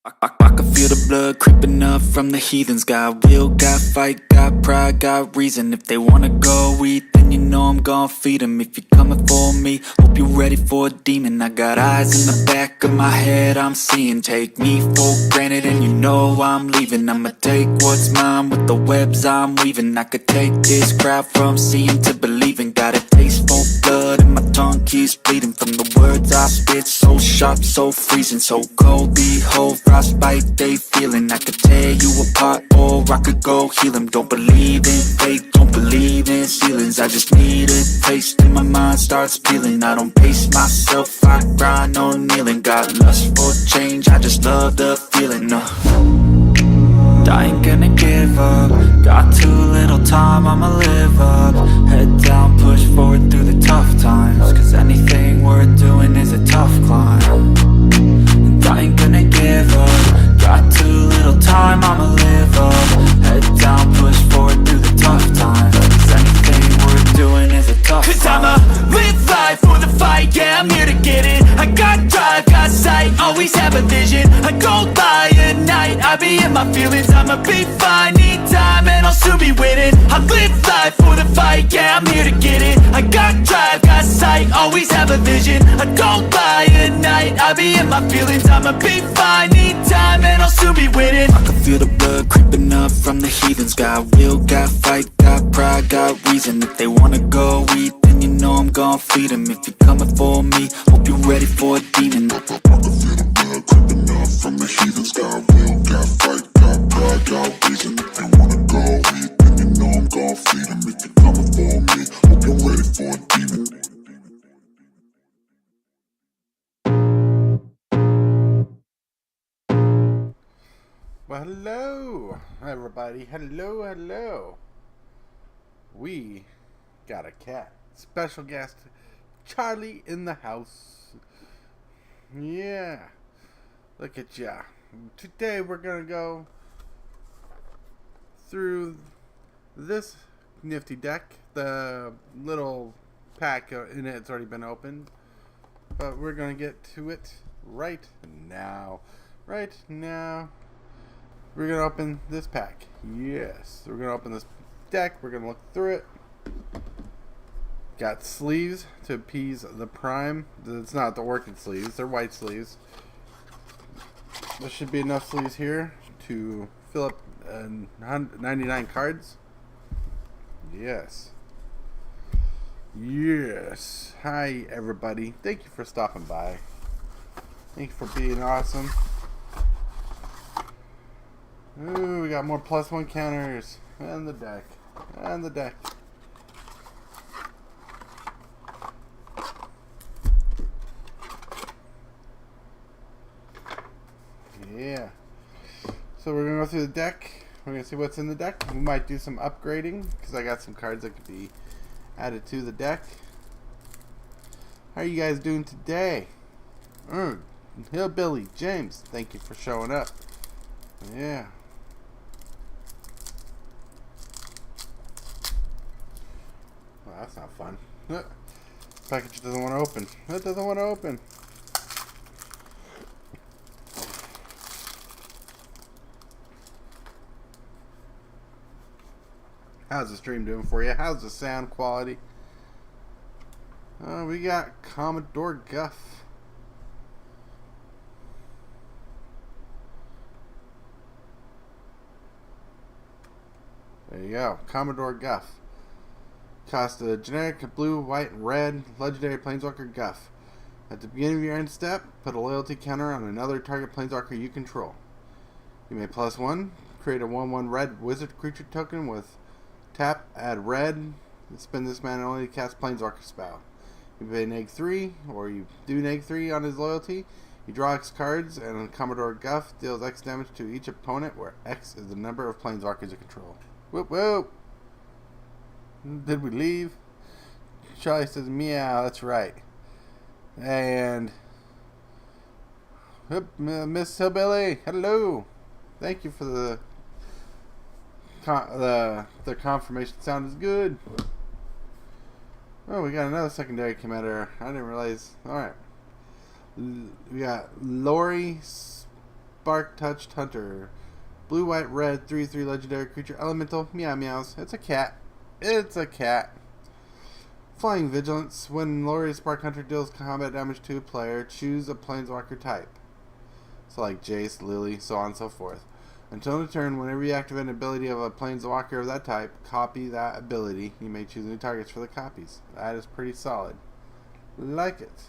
I can feel the blood creeping up from the heathens. Got will, got fight, got pride, got reason. If they wanna go eat, then you know I'm gon' feed them. If you're coming for me, hope you're ready for a demon. I got eyes in the back of my head, I'm seeing. Take me for granted and you know I'm leaving. I'ma take what's mine with the webs I'm weaving. I could take this crowd from seeing to believing. Got a taste for blood and my tongue keeps bleeding. From the words I spit, so sharp, so freezing, so cold. Behold, frostbite they feeling. I could tear you apart or I could go heal them. Don't believe in fate, don't believe in ceilings. I just need a taste and my mind starts peeling. I don't pace myself, I grind on kneeling. Got lust for change, I just love the feeling. I ain't gonna give up. Got too little time, I'ma live up. Head down, push forward through the tough times. Cause anything worth doing is a tough climb. And I ain't gonna give up. Got too little time, I'ma live up. Head down, push forward through the tough times. Cause anything worth doing is a tough climb. Cause I'ma live life for the fight, yeah, I'm here to get it. I got drive, got sight, always have a vision. I go by at night, I be in my feelings. I'ma be fine, need time, and I'll soon be winning. I live life for the fight, yeah, I'm here to get it. I got drive, got sight, always have a vision. I go by at night, I be in my feelings. I'ma be fine, need time, and I'll soon be winning. I can feel the blood creeping up from the heathens. Got will, got fight, got pride, got reason. If they wanna go eat, then you know I'm gon' feed them. If you're coming for me, hope you're ready for a demon. I can feel the blood creeping up from the heathens. Got will, got fight, got pride, got reason. If they wanna go eat, then you know I'm gon' feed them. If you're coming for me, hope you're ready for a demon. Well, hello, everybody. Hello. We got a cat. Special guest, Charlie in the house. Yeah. Look at ya. Today we're going to go through this nifty deck. The little pack in it's already been opened. But we're going to get to it right now. We're going to open this pack. Yes. We're going to open this deck. We're going to look through it. Got sleeves to appease the prime. It's not the orchid sleeves. They're white sleeves. There should be enough sleeves here to fill up 99 cards. Yes. Hi, everybody. Thank you for stopping by. Thank you for being awesome. Ooh, we got more +1 counters. And the deck. Yeah. So we're going to go through the deck. We're going to see what's in the deck. We might do some upgrading because I got some cards that could be added to the deck. How are you guys doing today? Hillbilly James, thank you for showing up. Yeah. Well, that's not fun. Package doesn't want to open. It doesn't want to open. How's the stream doing for you? How's the sound quality? We got Commodore Guff. There you go. Commodore Guff. Cost a generic blue, white, and red legendary Planeswalker Guff. At the beginning of your end step, put a loyalty counter on another target Planeswalker you control. You may +1, create a 1/1 red wizard creature token with tap, add red, and spend this mana only to cast Planeswalker spell. You pay -3, or you do -3 on his loyalty. You draw X cards, and Commodore Guff deals X damage to each opponent, where X is the number of Planeswalkers you control. Whoop. Did we leave? Charlie says meow, that's right. And Miss Hillbilly, hello. Thank you for the confirmation. Sound is good. Oh, we got another secondary commander. I didn't realize. Alright. We got Lori Bark Touched Hunter. Blue, white, red, 3/3 legendary creature. Elemental. Meow meows. It's a cat. It's a cat. Flying Vigilance. When Lori Spark Hunter deals combat damage to a player, choose a Planeswalker type. So like Jace, Lily, so on and so forth. Until the turn, whenever you activate an ability of a Planeswalker of that type, copy that ability. You may choose new targets for the copies. That is pretty solid. Like it.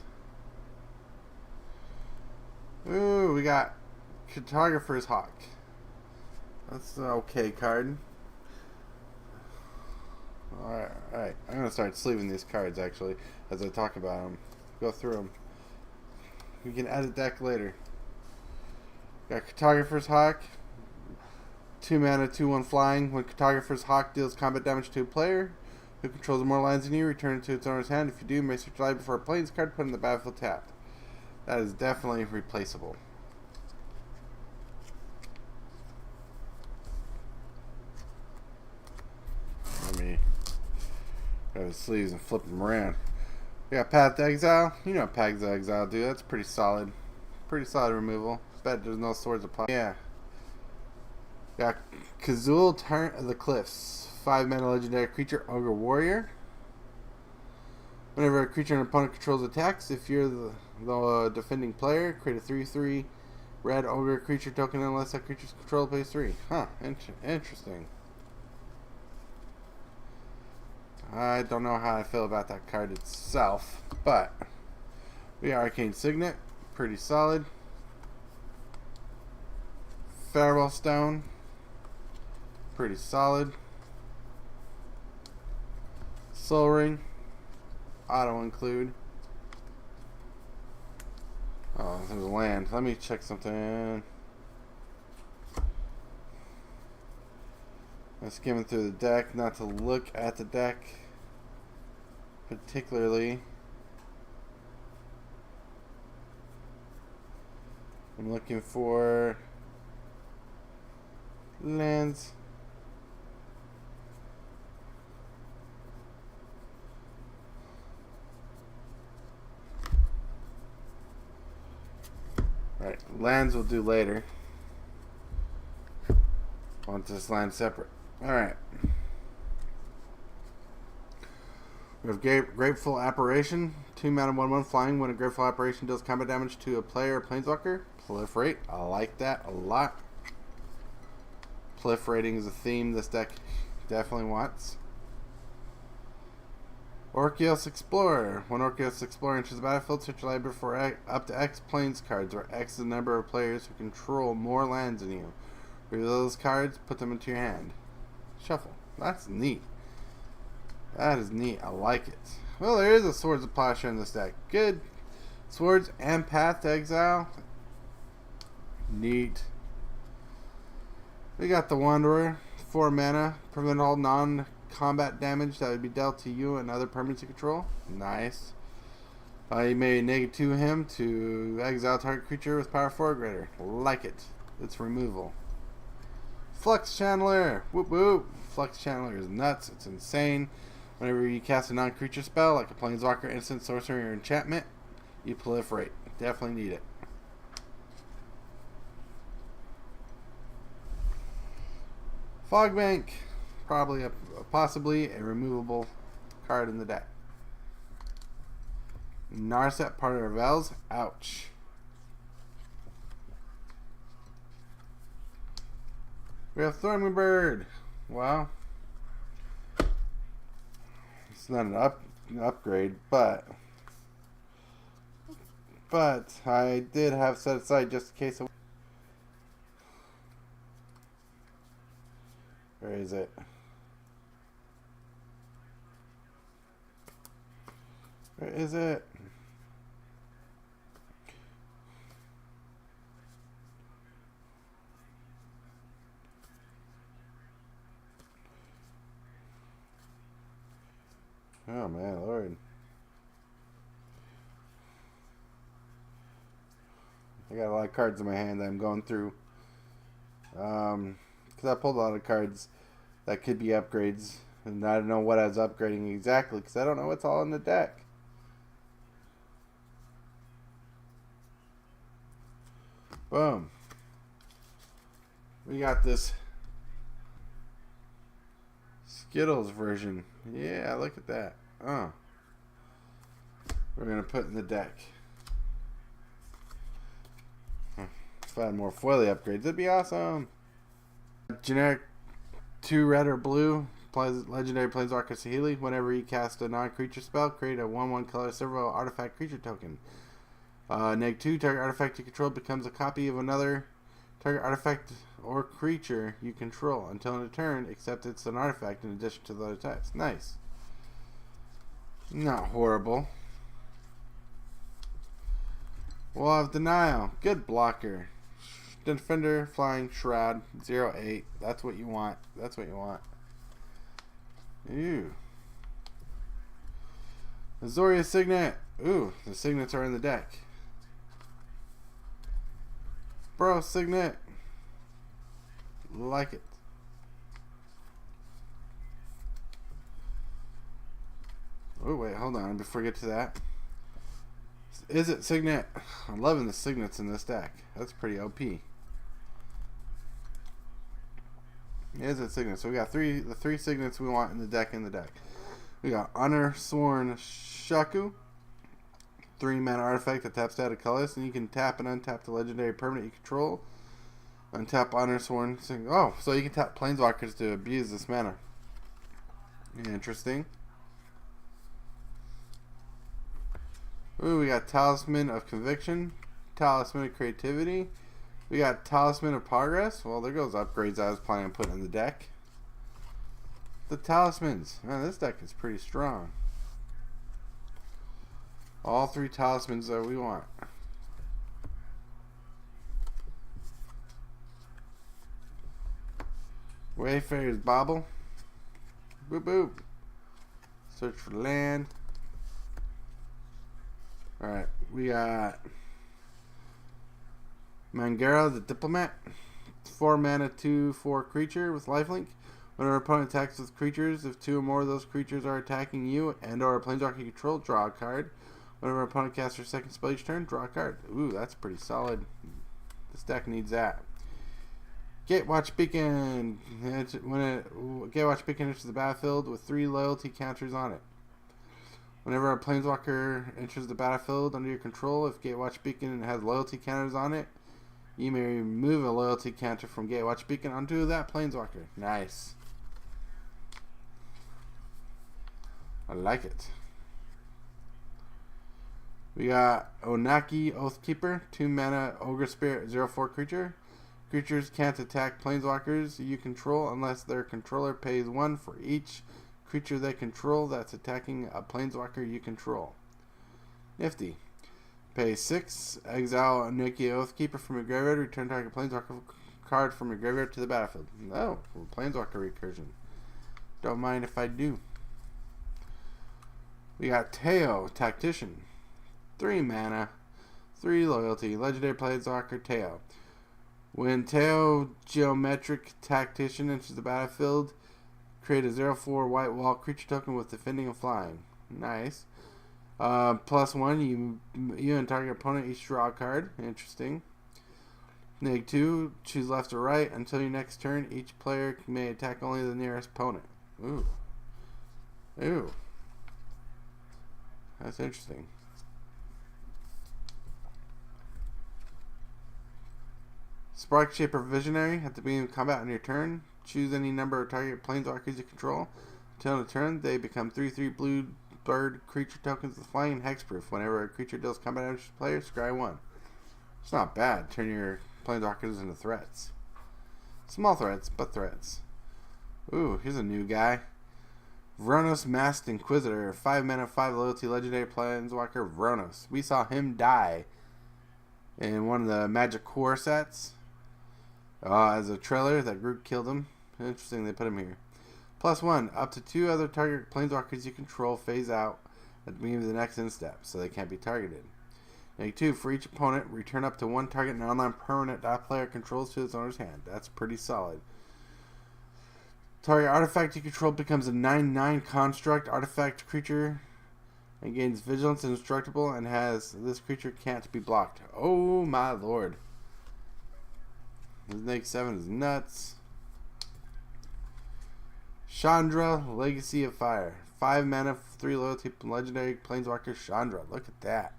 Ooh, we got Cartographer's Hawk. That's an okay card. Alright. I'm going to start sleeving these cards, actually, as I talk about them. Go through them. We can edit deck later. Got Cartographer's Hawk. 2 mana, 2/1 flying. When Cartographer's Hawk deals combat damage to a player who controls more lands than you, return it to its owner's hand. If you do, you may search your library before a plains card put in the battlefield tapped. That is definitely replaceable. Let me grab his sleeves and flip them around. We got Path to Exile. You know what Path to Exile do. That's pretty solid. Pretty solid removal. Bet there's no swords applied. Yeah. Got Kazul, Tyrant of the Cliffs. 5 mana legendary creature, Ogre Warrior. Whenever a creature an opponent controls attacks, if you're the defending player, create a 3/3 red Ogre creature token unless that creature's control pays 3. Huh, interesting. I don't know how I feel about that card itself, but we got Arcane Signet, pretty solid. Farewell Stone, pretty solid. Soul Ring, auto include. Oh, there's a land. Let me check something. I'm skimming through the deck, not to look at the deck particularly. I'm looking for lands. Alright, lands we'll do later. Want this land separate. Alright. We have Grateful Apparition. 2 mana, 1/1 flying. When a Grateful Apparition deals combat damage to a player or planeswalker, proliferate. I like that a lot. Proliferating is a theme this deck definitely wants. Orkios Explorer. When Orkios Explorer enters the battlefield, search your library for up to X planes cards, where X is the number of players who control more lands than you. Reveal those cards, put them into your hand. Shuffle. That's neat. That is neat. I like it. Well, there is a Swords of Plowshare in this deck. Good. Swords and Path to Exile. Neat. We got the Wanderer. 4 mana. Prevent all non-combat damage that would be dealt to you and other permanents you control. Nice. You may -2 him to exile target creature with power 4 or greater. Like it. It's removal. Flux Channeler. Whoop whoop. Flux Channeler is nuts. It's insane. Whenever you cast a non-creature spell, like a Planeswalker, Instant, Sorcery, or Enchantment, you proliferate. Definitely need it. Fogbank. Possibly a removable card in the deck. Narset, Part of Revel's. Ouch. We have Thornbird. Wow. It's not an upgrade, but I did have set aside just in case. Where is it? Where is it? Oh man, Lord. I got a lot of cards in my hand that I'm going through. Because I pulled a lot of cards that could be upgrades. And I don't know what I was upgrading exactly because I don't know what's all in the deck. Boom. We got this Skittles version. Yeah, look at that. Oh. We're going to put in the deck. If I had more foily upgrades, that'd be awesome. Generic 2 red or blue. Legendary Planeswalker Saheeli. Whenever you cast a non-creature spell, create a 1/1 color silver artifact creature token. -2, target artifact you control becomes a copy of another target artifact or creature you control until in a turn, except it's an artifact in addition to the other types. Nice. Not horrible. We'll have Denial. Good blocker. Defender, Flying, Shroud, 0/8. That's what you want. That's what you want. Ooh. Azoria Signet. Ooh, the signets are in the deck. Bro, Signet. Like it. Oh, wait, hold on. Before we get to that. Is it Signet? I'm loving the signets in this deck. That's pretty OP. Is it Signet? So we got the three signets we want in the deck We got Honor Sworn Shaku. 3-mana artifact that taps out of colors, and you can tap and untap the legendary permanent you control. Untap Honor Sworn. Oh, so you can tap Planeswalkers to abuse this mana. Interesting. Ooh, we got Talisman of Conviction, Talisman of Creativity. We got Talisman of Progress. Well, there goes upgrades I was planning on putting in the deck. The Talismans. Man, this deck is pretty strong. All 3 Talismans that we want. Wayfarer's Bauble. Boop boop. Search for land. Alright, we got Mangara the Diplomat. 4 mana, 2/4 creature with lifelink. When our opponent attacks with creatures, if 2 or more of those creatures are attacking you and or a planeswalker you control, draw a card. Whenever our opponent casts their second spell each turn, draw a card. Ooh, that's pretty solid. This deck needs that. Gatewatch Beacon. Gatewatch Beacon enters the battlefield with 3 loyalty counters on it. Whenever a planeswalker enters the battlefield under your control, if Gatewatch Beacon has loyalty counters on it, you may remove a loyalty counter from Gatewatch Beacon onto that planeswalker. Nice. I like it. We got Onaki Oathkeeper, 2 mana Ogre Spirit 0/4 creature. Creatures can't attack planeswalkers you control unless their controller pays 1 for each creature they control that's attacking a planeswalker you control. Nifty. Pay 6, exile Onaki Oathkeeper from your graveyard, return target planeswalker card from your graveyard to the battlefield. Oh, planeswalker recursion. Don't mind if I do. We got Teo, Tactician. 3 mana, 3 loyalty, legendary planeswalker Teo. When Teo Geometric Tactician enters the battlefield, create a 0/4 white wall creature token with defending and flying. Nice. +1, you and target opponent each draw a card. Interesting. -2, choose left or right. Until your next turn, each player may attack only the nearest opponent. Ooh. Ooh. That's interesting. Spark Shaper Visionary. At the beginning of combat on your turn, choose any number of target planeswalkers you control. Until the turn, they become 3/3 blue bird creature tokens with flying and hexproof. Whenever a creature deals combat damage to the player, scry 1. It's not bad. Turn your planeswalkers into threats. Small threats, but threats. Ooh, here's a new guy. Vronos Masked Inquisitor. 5 mana, 5 loyalty, legendary planeswalker Vronos. We saw him die in one of the Magic Core sets. As a trailer, that group killed him. Interesting, they put him here. +1, up to 2 other target planeswalkers you control phase out at the beginning of the next end step, so they can't be targeted. -2, for each opponent, return up to 1 target non-land permanent that player controls to its owner's hand. That's pretty solid. Target artifact you control becomes a 9/9 construct artifact creature and gains vigilance and indestructible, and has this creature can't be blocked. Oh my lord. Snake 7 is nuts. Chandra, Legacy of Fire. 5 mana, 3 loyalty, legendary Planeswalker Chandra. Look at that.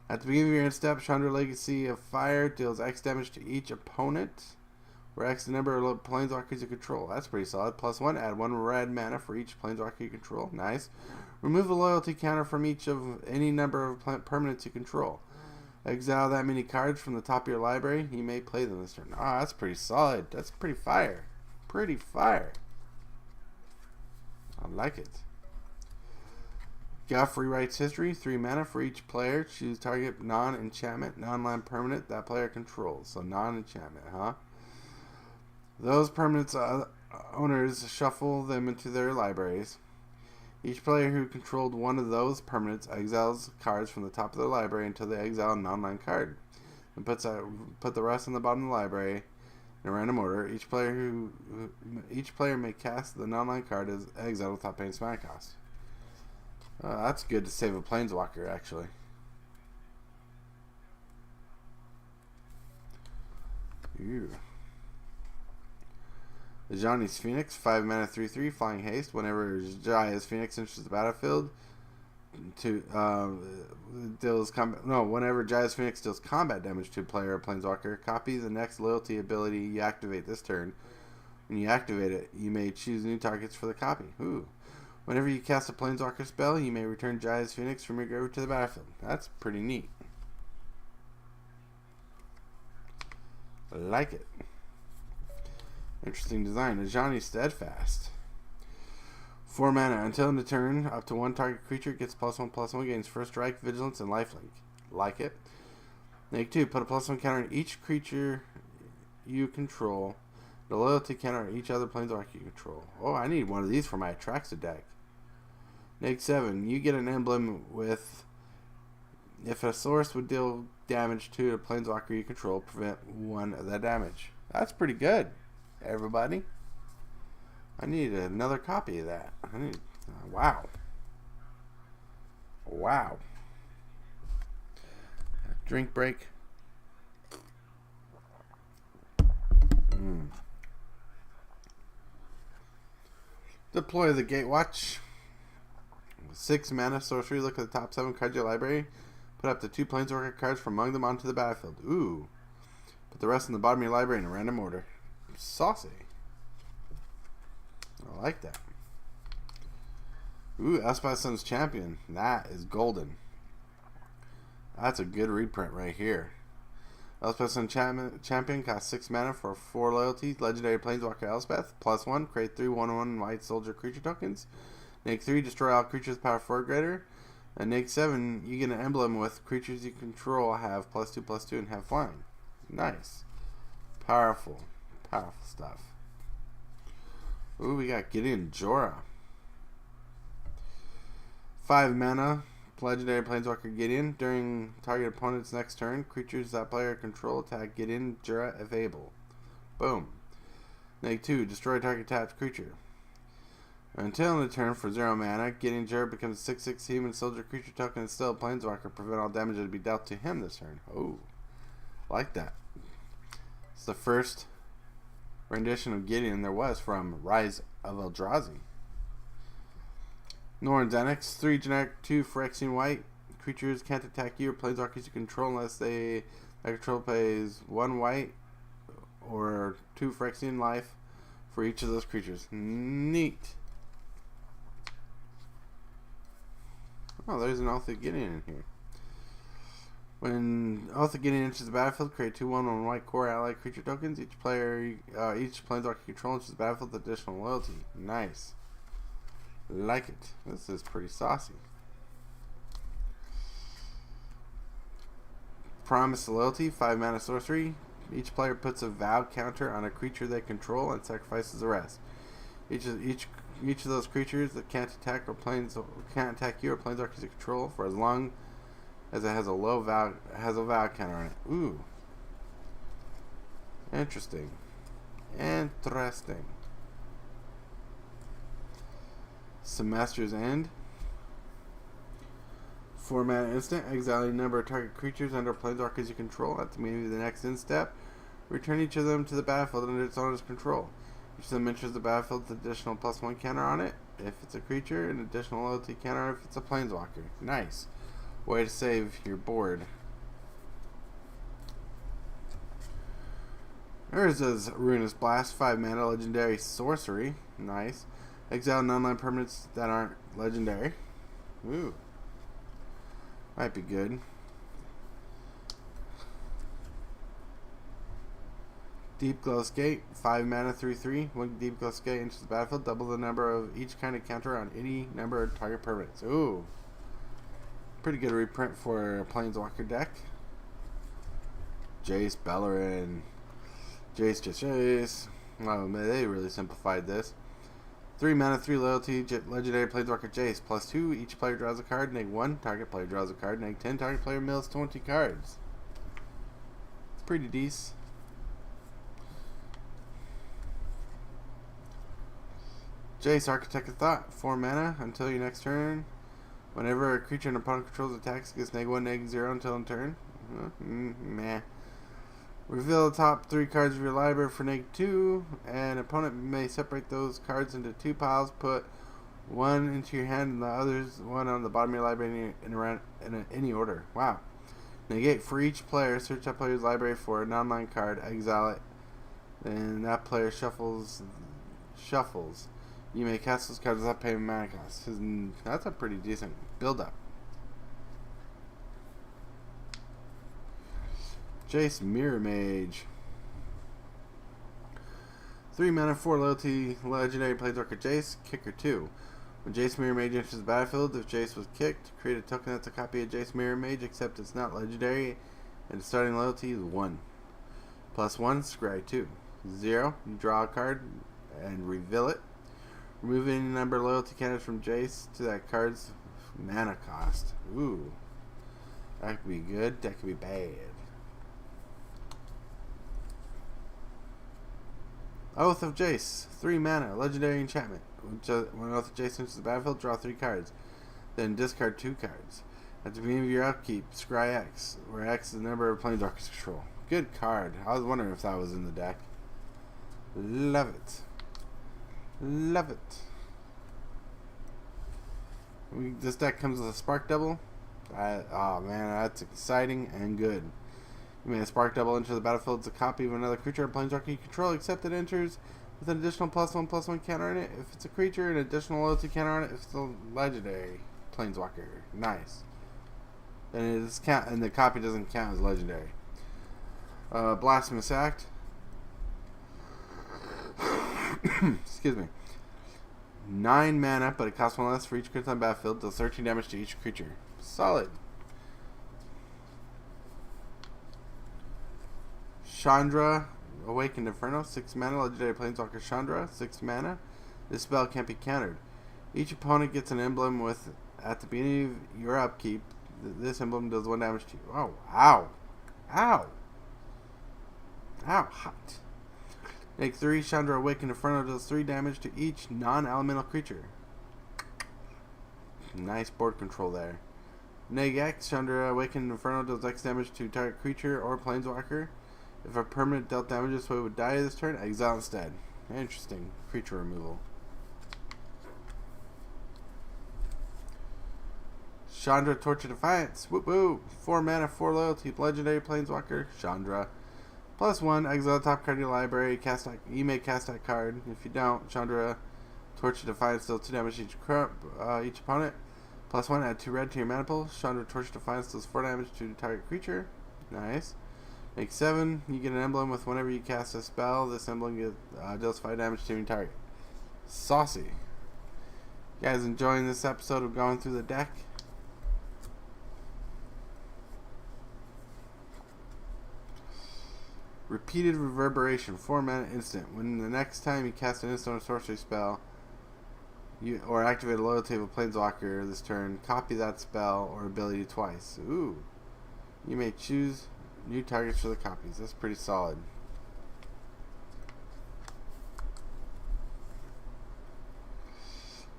At the beginning of your end step, Chandra Legacy of Fire deals X damage to each opponent, where X the number of Planeswalkers you control. That's pretty solid. +1, add 1 red mana for each Planeswalker you control. Nice. Remove a loyalty counter from each of any number of permanents you control. Exile that many cards from the top of your library. You may play them this turn. Ah, that's pretty solid. That's pretty fire. Pretty fire. I like it. Guff rewrites history. 3 mana for each player. Choose target non-enchantment, non-land permanent that player controls. So non-enchantment, huh? Those permanents owners shuffle them into their libraries. Each player who controlled one of those permanents exiles cards from the top of their library until they exile a non-land card, and put the rest in the bottom of the library in a random order. Each player may cast the non-land card as exiled without paying mana cost. That's good to save a Planeswalker, actually. Ew. Johnny's Phoenix, 5 mana, 3/3, flying haste. Whenever Jaya's Phoenix enters the battlefield, whenever Jaya's Phoenix deals combat damage to a player or Planeswalker, copy the next loyalty ability you activate this turn. When you activate it, you may choose new targets for the copy. Ooh. Whenever you cast a Planeswalker spell, you may return Jaya's Phoenix from your graveyard to the battlefield. That's pretty neat. I like it. Interesting design. Ajani Steadfast. 4 mana. Until end of turn, up to 1 target creature gets +1/+1, gains first strike, vigilance, and lifelink. Like it. Make 2. Put a +1 counter on each creature you control. The loyalty counter on each other Planeswalker you control. Oh, I need one of these for my Atraxa deck. Neg 7. You get an emblem with, if a source would deal damage to a Planeswalker you control, prevent 1 of that damage. That's pretty good, everybody. I need another copy of that. Wow. Wow. Drink break. Deploy the Gatewatch. 6 mana sorcery. Look at the top 7 cards of your library. Put up to 2 Planeswalker cards from among them onto the battlefield. Ooh. Put the rest in the bottom of your library in a random order. Saucy. I like that. Ooh, Espadason's Champion. That is golden. That's a good reprint right here. Elspeth's Champion costs 6 mana for 4 loyalties. Legendary Planeswalker Elspeth. +1. Create 3 1/1 white soldier creature tokens. Neg 3. Destroy all creatures with power 4 or greater. And Neg 7. You get an emblem with creatures you control have +2/+2 and have flying. Nice. Powerful. Powerful stuff. Ooh, we got Gideon Jorah. 5 mana. Legendary Planeswalker Gideon. During target opponent's next turn, creatures that player control attack Gideon Jorah if able. Boom. Neg 2. Destroy target tapped creature. Until end of turn, for 0 mana, Gideon Jorah becomes a 6/6 human soldier creature token and still a Planeswalker. Prevent all damage to be dealt to him this turn. Oh, like that. It's the first rendition of Gideon there was from Rise of Eldrazi. Norn Xenix, 3 generic, 2 Phyrexian white. Creatures can't attack you or Planeswalkers you control unless their control pays 1 white or 2 Phyrexian life for each of those creatures. Neat. Oh, there's an Oath of Gideon in here. When Oath of Gideon enters the battlefield, create 2 1/1 white core allied creature tokens. Each Planeswalker you control enters the battlefield with additional loyalty. Nice. Like it. This is pretty saucy. Promise Loyalty, 5 mana sorcery. Each player puts a vow counter on a creature they control and sacrifices the rest. Each of those creatures that can't attack you or Planeswalkers you control for as long as it has a vow counter on it. Ooh. Interesting. Interesting. Semester's End. 4 mana instant. Exile a number of target creatures under Planeswalkers you control at the beginning of the next end step. Return each of them to the battlefield under its owner's control. Each of them enters the battlefield with an additional +1 counter on it if it's a creature, an additional loyalty counter if it's a planeswalker. Nice. Way to save your board. Urza's Ruinous Blast, 5 mana, legendary sorcery. Nice. Exile non-land permanents that aren't legendary. Ooh. Might be good. Deep Glow Skate, 5 mana, 3/3. When Deep Glow Skate enters the battlefield, double the number of each kind of counter on any number of target permanents. Ooh. Pretty good reprint for a Planeswalker deck. Jace Bellerin. Jace. Oh, man, they really simplified this. 3 mana, 3 loyalty, legendary Planeswalker Jace. +2, each player draws a card. -1, target player draws a card. -10, target player mills 20 cards. It's pretty decent. Jace, Architect of Thought, 4 mana, until your next turn. Whenever a creature an opponent controls attacks, it gets -1, -0 until in turn. Meh. Reveal the top 3 cards of your library for -2. An opponent may separate those cards into 2 piles. Put 1 into your hand and the others 1 on the bottom of your library in any order. Wow. Negate for each player. Search that player's library for a non-land card. Exile it. Then that player shuffles. You may cast those cards without paying mana cost. That's a pretty decent build-up. Jace Mirror Mage. 3 mana, 4 loyalty, legendary Planeswalker Jace, kicker 2. When Jace Mirror Mage enters the battlefield, if Jace was kicked, create a token that's a copy of Jace Mirror Mage, except it's not legendary, and the starting loyalty is 1. +1, scry 2. 0, you draw a card and reveal it. Remove any number of loyalty counters from Jace to that card's mana cost. Ooh. That could be good, that could be bad. Oath of Jace, 3 mana, legendary enchantment. When Oath of Jace enters the battlefield, draw 3 cards. Then discard 2 cards. At the beginning of your upkeep, scry X, where X is the number of Planeswalkers control. Good card. I was wondering if that was in the deck. Love it. Love it. This deck comes with a Spark Double. Oh man, that's exciting and good. You may Spark Double enter the battlefield as a copy of another creature or planeswalker you control, except it enters with an additional +1/+1 counter on it. If it's a creature, an additional loyalty counter on it if it's a legendary planeswalker. Nice. And the copy doesn't count as legendary. Blasphemous Act. Excuse me. 9 mana, but it costs 1 less for each creature on the battlefield. Does 13 damage to each creature. Solid. Chandra, Awakened Inferno, 6 mana, legendary Planeswalker Chandra, 6 mana. This spell can't be countered. Each opponent gets an emblem with, at the beginning of your upkeep, this emblem does 1 damage to you. Oh, ow. Ow. Ow, hot. Make 3, Chandra Awakened Inferno does 3 damage to each non-elemental creature. Nice board control there. Neg X, Chandra Awakened Inferno does X damage to target creature or planeswalker. If a permanent dealt damage this way would die this turn, exile instead. Interesting. Creature removal. Chandra Torch of Defiance. Whoop whoop. 4 mana, 4 loyalty, legendary planeswalker, Chandra. +1, exile the top card of your library. You may cast that card. If you don't, Chandra Torch of Defiance deals 2 damage to each opponent. +1, add 2 red to your mana pool. Chandra Torch of Defiance does 4 damage to the target creature. Nice. Make 7, you get an emblem with whenever you cast a spell. This emblem deals 5 damage to your target. Saucy. You guys enjoying this episode of going through the deck? Repeated Reverberation, 4 mana instant. When the next time you cast an instant or sorcery spell, or activate a loyalty of a planeswalker this turn, copy that spell or ability twice. Ooh. You may choose new targets for the copies. That's pretty solid.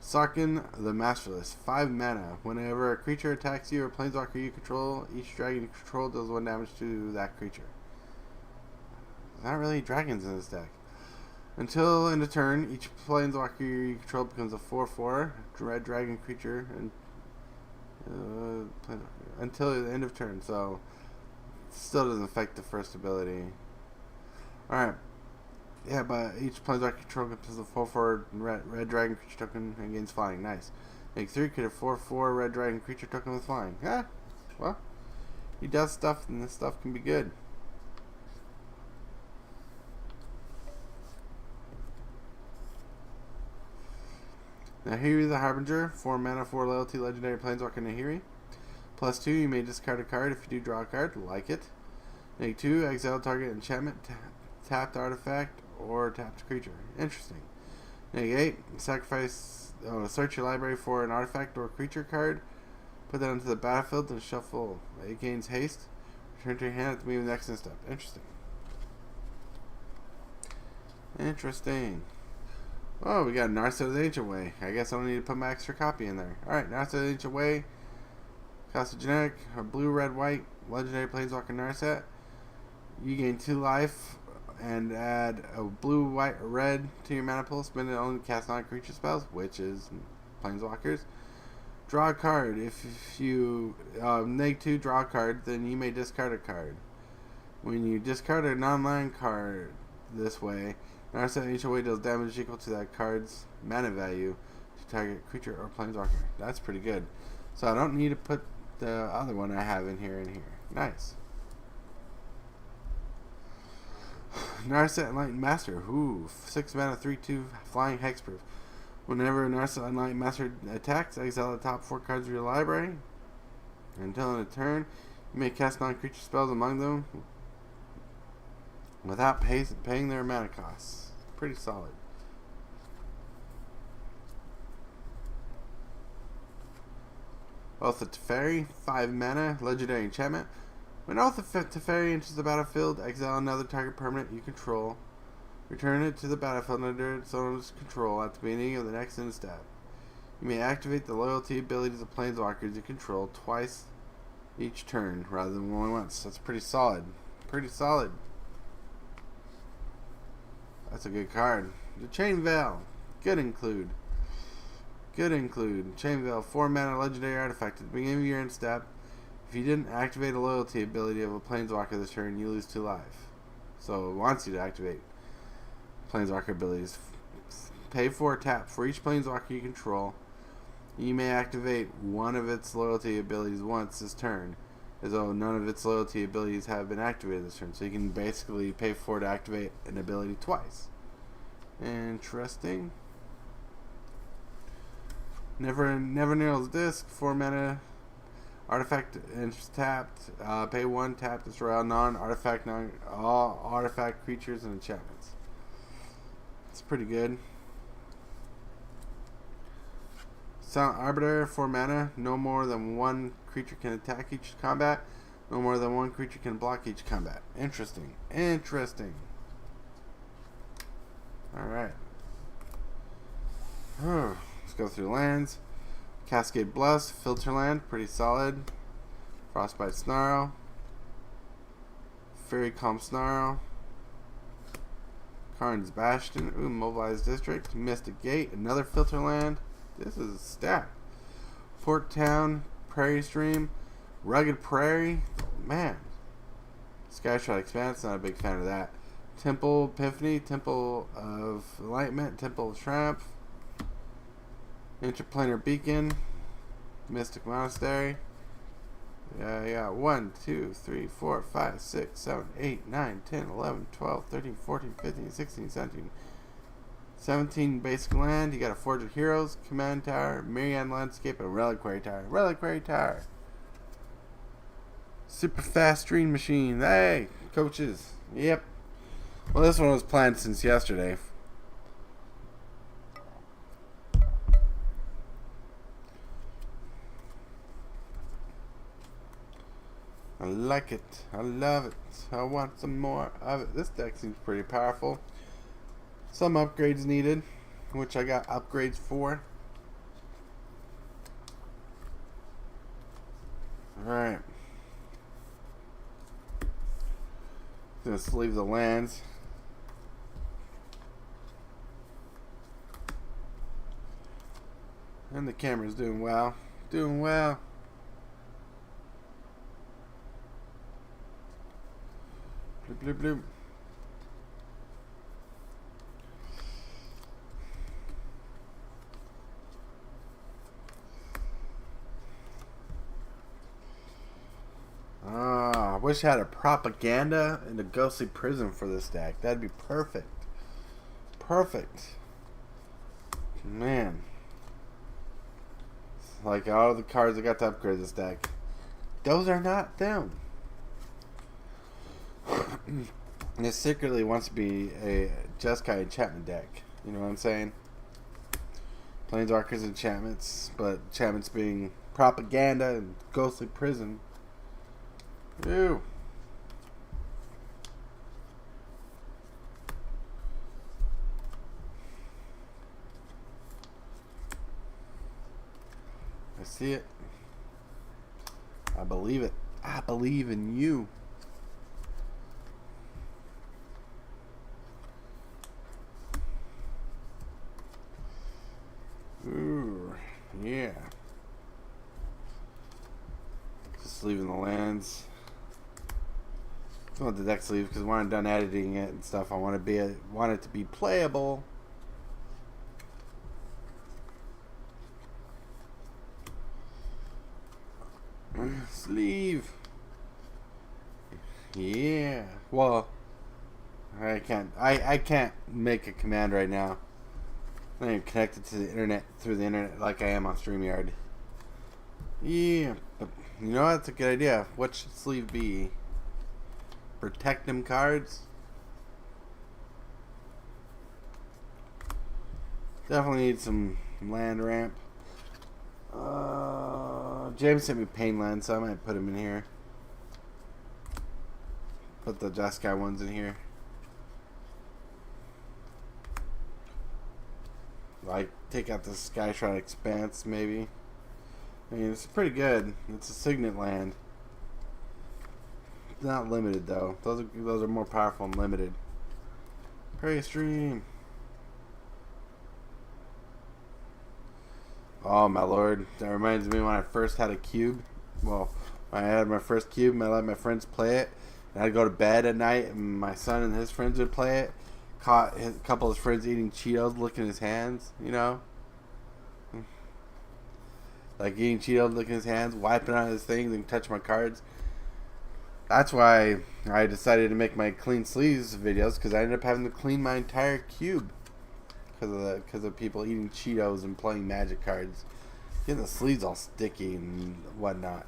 Sarkhan the Masterless, 5 mana. Whenever a creature attacks you or planeswalker you control, each dragon you control does 1 damage to that creature. not really dragons in this deck. Until end of turn, each planeswalker you control becomes a 4/4 red dragon creature, and until the end of turn. So still doesn't affect the first ability. All right. Yeah, but each planeswalker control becomes a 4/4 red dragon creature token and gains flying. Nice. Make 3, create a 4/4 red dragon creature token with flying. Yeah. Well, he does stuff, and this stuff can be good. Nahiri the Harbinger, 4 mana, 4 loyalty, legendary planeswalker Nahiri. +2, you may discard a card. If you do, draw a card. Like it. -2, exile target enchantment, tapped artifact, or tapped creature. Interesting. -8, search your library for an artifact or creature card. Put that onto the battlefield and shuffle. It gains haste. Return to your hand at the beginning of the next step. Interesting. Interesting. Oh, we got Narset of the Ancient Way. I guess I don't need to put my extra copy in there. Alright, Narset of the Ancient Way. Cost a generic, a blue, red, white, legendary planeswalker Narset. You gain 2 life and add a blue, white, or red to your mana pool. Spend it only to cast non-creature spells, which is planeswalkers. Draw a card. If you -2 draw a card, then you may discard a card. When you discard a non-land card this way, Narset Ancient Way deals damage equal to that card's mana value to target creature or planeswalker. That's pretty good. So I don't need to put the other one I have in here. Nice. Narset Enlightened Master. Ooh, 6 mana, 3/2 flying hexproof. Whenever Narset Enlightened Master attacks, exile the top 4 cards of your library. Until end of turn, you may cast non-creature spells among them without paying their mana costs. Pretty solid. Oath of Teferi, 5 mana, legendary enchantment. When Oath of Teferi enters the battlefield, exile another target permanent you control. Return it to the battlefield under its owner's control at the beginning of the next end step. You may activate the loyalty abilities of planeswalkers you control twice each turn rather than only once. That's pretty solid. Pretty solid. That's a good card. The Chain Veil. Good include. Chain Veil, 4 mana legendary artifact. At the beginning of your end step, if you didn't activate a loyalty ability of a planeswalker this turn, you lose 2 life. So it wants you to activate planeswalker abilities. Pay 4 tap for each planeswalker you control. You may activate one of its loyalty abilities once this turn, as though none of its loyalty abilities have been activated this turn. So you can basically pay 4 to activate an ability twice. Interesting. Never Nearl's Disc, 4 mana, artifact tapped. Pay 1 tap, destroy all artifact creatures and enchantments. It's pretty good. Silent Arbiter, 4 mana. No more than 1 creature can attack each combat. No more than 1 creature can block each combat. Interesting. Alright. Let's go through lands. Cascade Bluffs, Filterland, pretty solid. Frostbite Snarl. Fairy Calm Snarl. Karn's Bastion. Ooh, Mobilized District. Mystic Gate, another Filterland. This is a stack. Port Town, Prairie Stream, Rugged Prairie. Man. Skyshot Expanse, not a big fan of that. Temple Epiphany, Temple of Enlightenment, Temple of Triumph. Interplanar Beacon, Mystic Monastery. Yeah. 1, 2, 3, 4, 5, 6, 7, 8, 9, 10, 11, 12, 13, 14, 15, 16, 17. 17 basic land. You got a Forge of Heroes, Command Tower, Myriad Landscape, and Reliquary Tower. Super fast Dream Machine. Hey, coaches. Yep. Well, this one was planned since yesterday. I like it. I love it. I want some more of it. This deck seems pretty powerful. Some upgrades needed, which I got upgrades for. Alright. Gonna sleeve the lands. And the camera's doing well. Doing well. Bloop, bloop, bloop. I wish I had a propaganda and a ghostly prism for this deck. That'd be perfect. Perfect. Man. Like all the cards I got to upgrade this deck. Those are not them. And it secretly wants to be a Jeskai enchantment deck. You know what I'm saying? Planeswalkers enchantments, but enchantments being propaganda and ghostly prison. Ew. I see it. I believe it. I believe in you. Ooh, yeah. Just leaving the lands. I want the deck sleeve because when I'm done editing it and stuff, I want it to be playable. Sleeve. Yeah. Well, I can't make a command right now. I'm not even connected to the internet through the internet like I am on StreamYard. Yeah, but you know that's a good idea. What should sleeve be? Protect them cards. Definitely need some land ramp. James sent me pain land, so I might put him in here. Put the Jeskai ones in here. Like, take out the Skyshroud Expanse, maybe. I mean, it's pretty good. It's a Signet land. It's not limited, though. Those are more powerful and limited. Prey Stream. Oh, my lord. That reminds me when I first had a cube. Well, when I had my first cube, and I let my friends play it. And I'd go to bed at night, and my son and his friends would play it. Caught a couple of his friends eating Cheetos, licking his hands, you know? Like eating Cheetos, licking his hands, wiping out his things, and touch my cards. That's why I decided to make my clean sleeves videos, because I ended up having to clean my entire cube. Because of people eating Cheetos and playing Magic cards. Getting the sleeves all sticky and whatnot.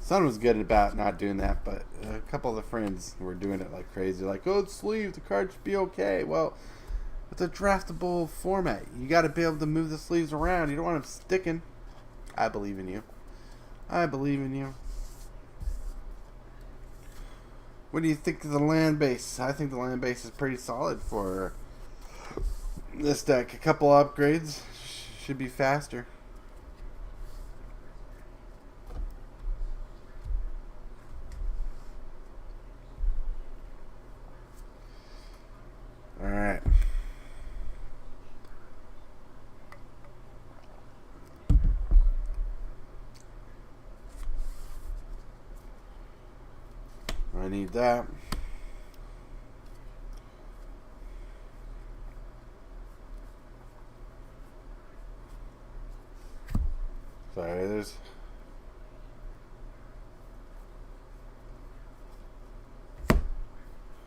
Son was good about not doing that, but a couple of the friends were doing it like crazy. Like, oh, it's sleeve, the card should be okay. Well, it's a draftable format. You got to be able to move the sleeves around. You don't want them sticking. I believe in you. I believe in you. What do you think of the land base? I think the land base is pretty solid for this deck. A couple upgrades should be faster. Alright. I need that. Sorry,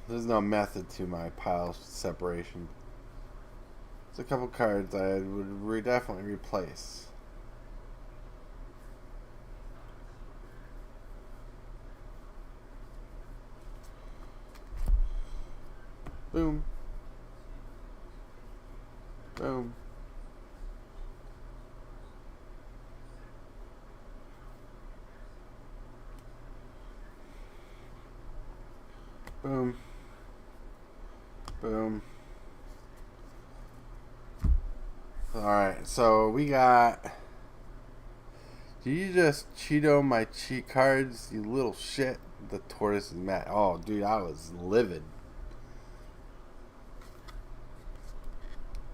there's no method to my pile separation. There's a couple cards I would definitely replace. Boom. Boom. Boom. Boom. Alright, so we got... Did you just Cheeto my cheat cards, you little shit? The Tortoise is mad. Oh, dude, I was livid.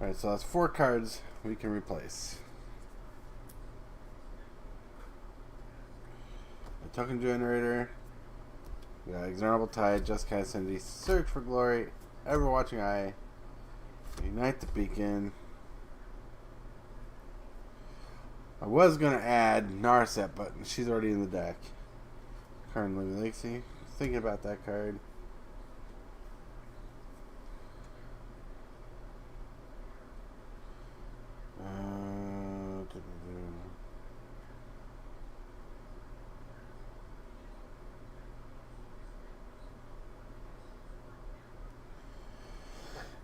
Alright, so that's 4 cards we can replace. A token generator. We got Exorable Tide, Just Cindy, Search for Glory, Ever Watching Eye, Ignite the Beacon. I was gonna add Narset, but she's already in the deck. Card Living Legacy. Thinking about that card.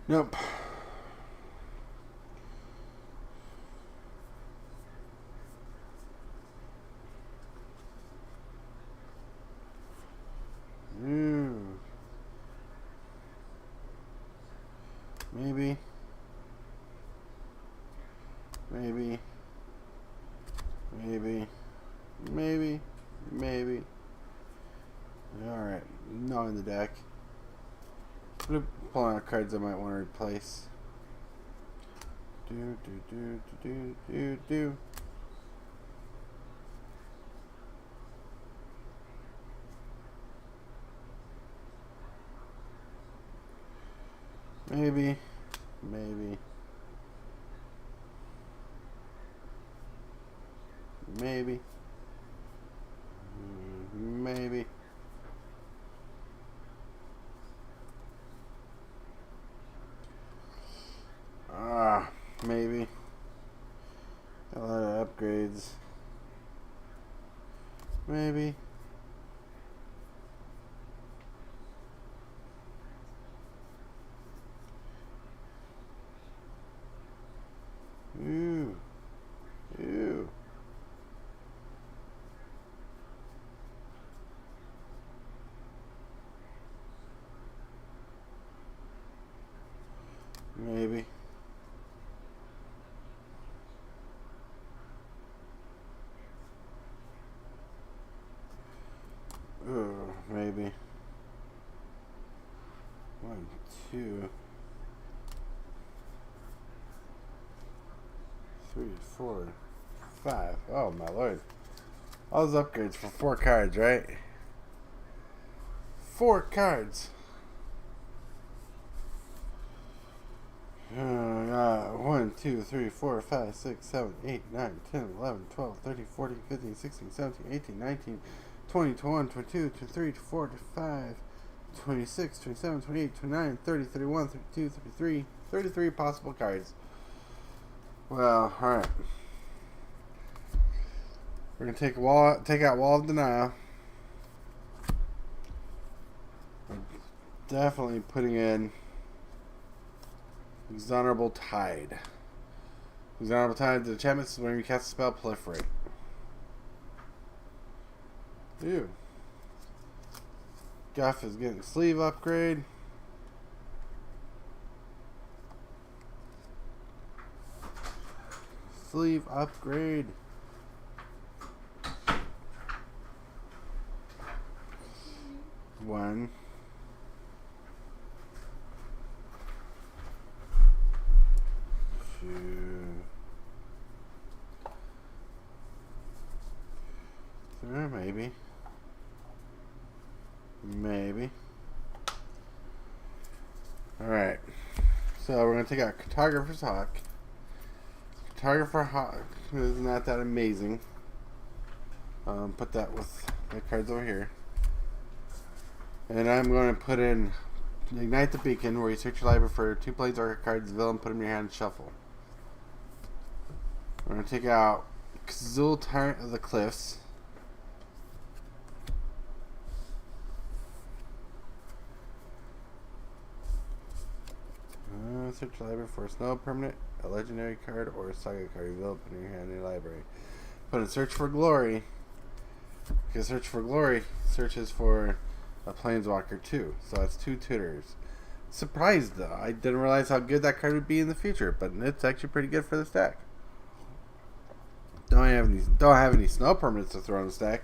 Nope. Maybe. Maybe. Maybe. Maybe. Maybe. Alright. No in the deck. Pulling out cards I might want to replace. Do. Maybe. Maybe. Maybe. Maybe. Maybe. A lot of upgrades. Maybe. Ew. Ew. Maybe. Maybe. 1, 2, 3, 4, 5. Oh my lord. All those upgrades for 4 cards, right? 4 cards. 1, 2, 3, 4, 5, 6, 7, 8, 9, 10, 11, 12, 13, 14, 15, 16, 17, 18, 19, 20, 21, 22, 23, 24, 25, 26, 27, 28, 29, 30, 31, 32, 33, 33 possible cards. Well, alright. We're going to take out Wall of Denial. We're definitely putting in Exorable Tide. Exorable Tide, the enchantment is when you cast a spell, proliferate. Ew. Guff is getting sleeve upgrade. Sleeve upgrade. One. Two. Three, maybe. Maybe. Alright. So we're going to take out Cartographer's Hawk. Cartographer Hawk is not that amazing. Put that with the cards over here. And I'm going to put in Ignite the Beacon, where you search your library for 2 Planeswalker cards, villain, put them in your hand, and shuffle. We're going to take out Kazul, Tyrant of the Cliffs. Search your library for a snow permanent, a legendary card, or a saga card you will put in your hand in your library. Put in Search for Glory, because Search for Glory searches for a Planeswalker too, so that's 2 tutors. Surprised though, I didn't realize how good that card would be in the future, but it's actually pretty good for this deck. Don't have any snow permanents to throw in the stack.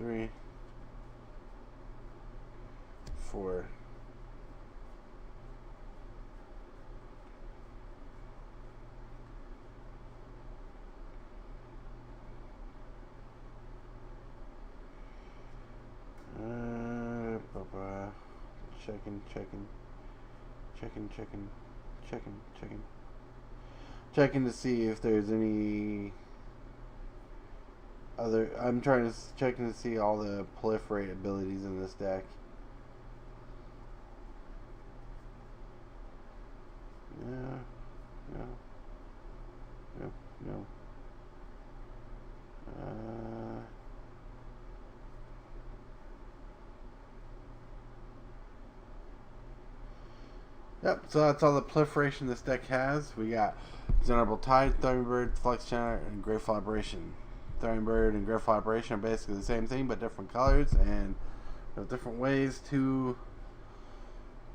3, 4. Checking to see if there's any other. I'm checking to see all the proliferate abilities in this deck. No. Yep, so that's all the proliferation this deck has. We got Xenorbal Tide, Thunderbird, Flux Channel, and Grateful Aberration. Thunderbird and Grateful Aberration are basically the same thing, but different colors and different ways to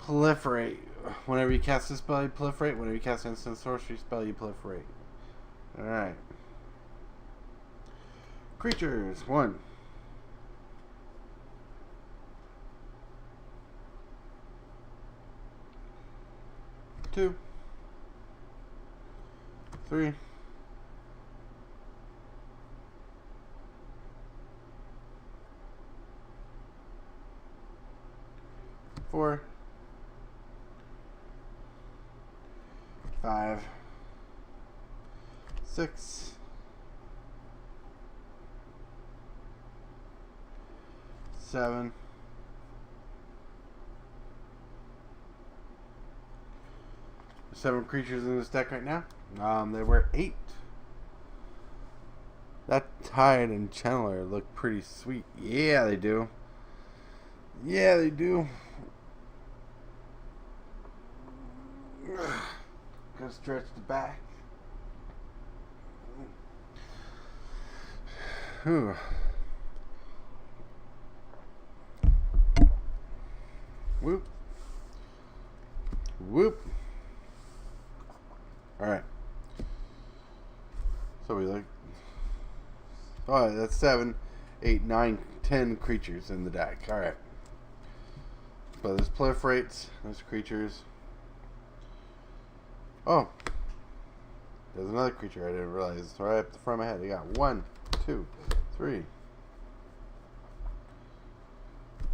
proliferate. Whenever you cast a spell, you proliferate. Whenever you cast an instant sorcery spell, you proliferate. Alright. Creatures. 1. 2, 3, 4, 5, 6, 7. 7 creatures in this deck right now. There were 8. That Tide and Channeler look pretty sweet. Yeah, they do. Yeah, they do. Gonna stretch the back. Whew. Whoop. Whoop. Alright. So we like. Alright, that's 7, 8, 9, 10 creatures in the deck. Alright. So there's proliferates, there's creatures. Oh. There's another creature I didn't realize. It's right up the front of my head. I got 1, 2, 3,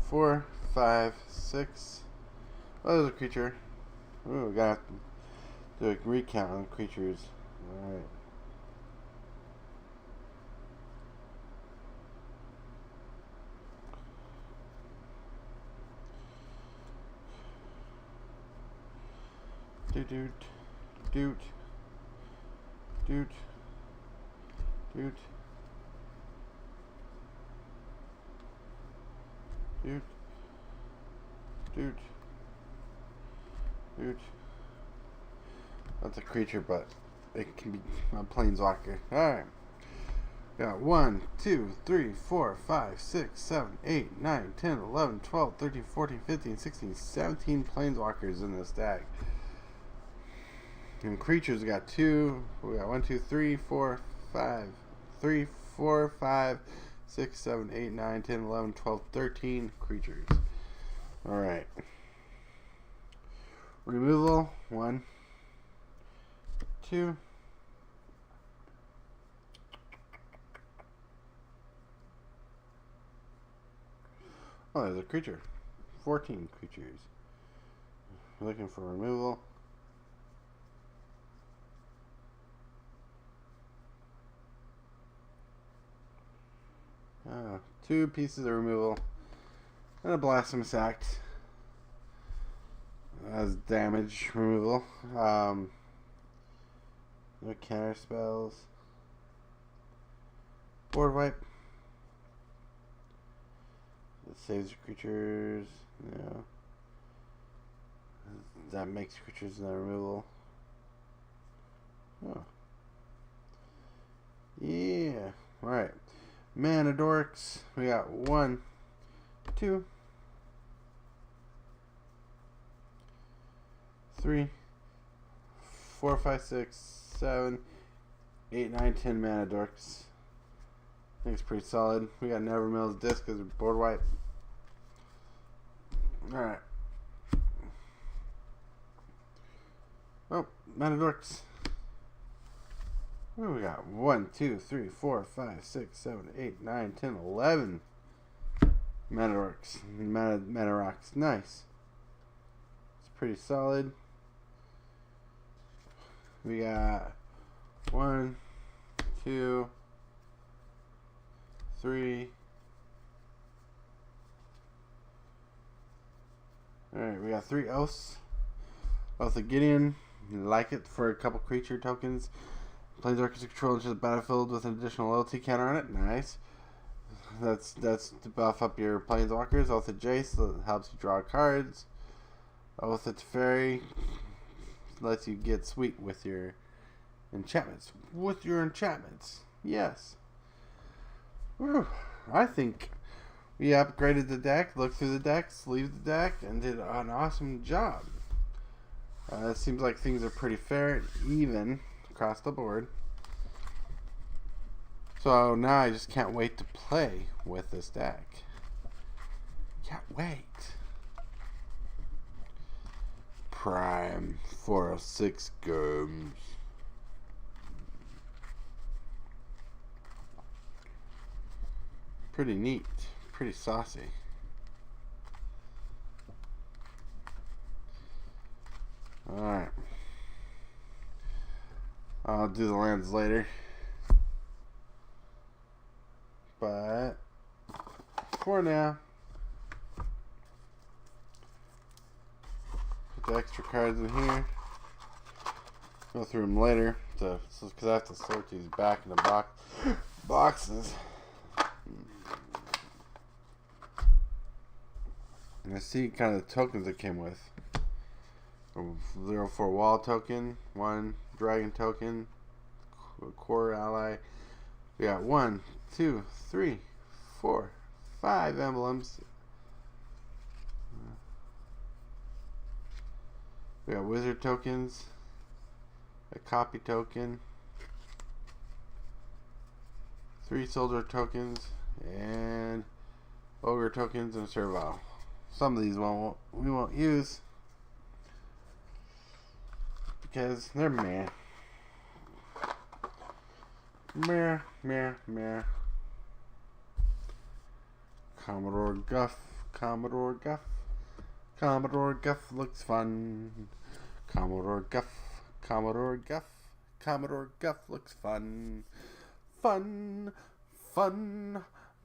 4, 5, 6. Oh, there's a creature. Ooh, we gotta do a recount on creatures. Alright. Doot doot doot doot doot doot doot doot. That's a creature, but it can be a planeswalker. Alright. Got 1, 2, 3, 4, 5, 6, 7, 8, 9, 10, 11, 12, 13, 14, 15, 16, 17 planeswalkers in this deck. And creatures, we got 2. We got 1, 2, 3, 4, 5, 3, 4, 5, 6, 7, 8, 9, 10, 11, 12, 13 creatures. Alright. Removal 1, 2. Oh, there's a creature. 14 creatures. We're looking for removal. Two pieces of removal. And a Blasphemous Act. As damage removal. No counter spells. Board wipe. It saves the creatures. No. That makes creatures not removal. Oh. Yeah. Alright. Mana dorks. We got 1, 2, 3, 4, 5, 6, 7, 8, 9, 10 mana dorks. I think it's pretty solid. We got Nevermill's disc as a board wipe. Alright. Oh, Matadorks. What do we got? 1, 2, 3, 4, 5, 6, 7, 8, 9, 10, 11 Matadorks. Matarocks. Nice. It's pretty solid. We got 1, 2, 3. Alright, we got 3 Oaths. Oath of Gideon. Like it for a couple creature tokens. Planeswalkers control into the battlefield with an additional loyalty counter on it. Nice. That's to buff up your Planeswalkers. Oath of Jace that helps you draw cards. Oath of Teferi lets you get sweet with your enchantments. Yes. Whew. I think we upgraded the deck, looked through the deck, sleeved the deck, and did an awesome job. It seems like things are pretty fair and even across the board. So now I just can't wait to play with this deck. Can't wait. Prime 406 games. Pretty neat. Pretty saucy. Alright. I'll do the lands later. But for now, put the extra cards in here. Go through them later, because I have to sort these back in the boxes. And I see kind of the tokens it came with. 0 for wall token, 1 dragon token, core ally. We got 1, 2, 3, 4, 5 emblems. We got wizard tokens, a copy token, 3 soldier tokens, and ogre tokens and servile. Some of these we won't use because they're meh. Meh. Commodore Guff looks fun. Commodore Guff looks fun. Fun.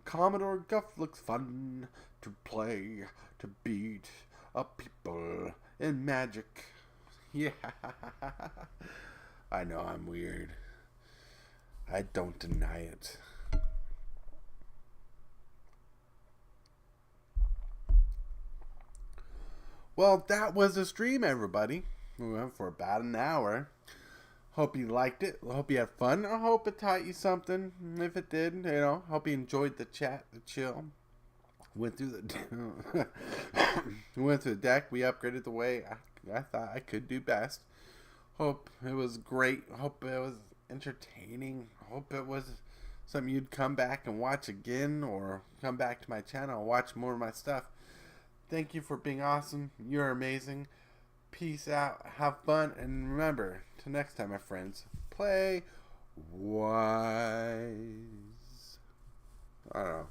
Commodore Guff looks fun to play, to beat up people in Magic. Yeah. I know I'm weird. I don't deny it. Well, that was the stream, everybody. We went for about an hour. Hope you liked it. Hope you had fun. I hope it taught you something. If it did, hope you enjoyed the chat, the chill. Went through the deck. We upgraded the way I thought I could do best. Hope it was great. Hope it was entertaining. Hope it was something you'd come back and watch again, or come back to my channel and watch more of my stuff. Thank you for being awesome. You're amazing. Peace out. Have fun. And remember, till next time, my friends, play wise. I don't know.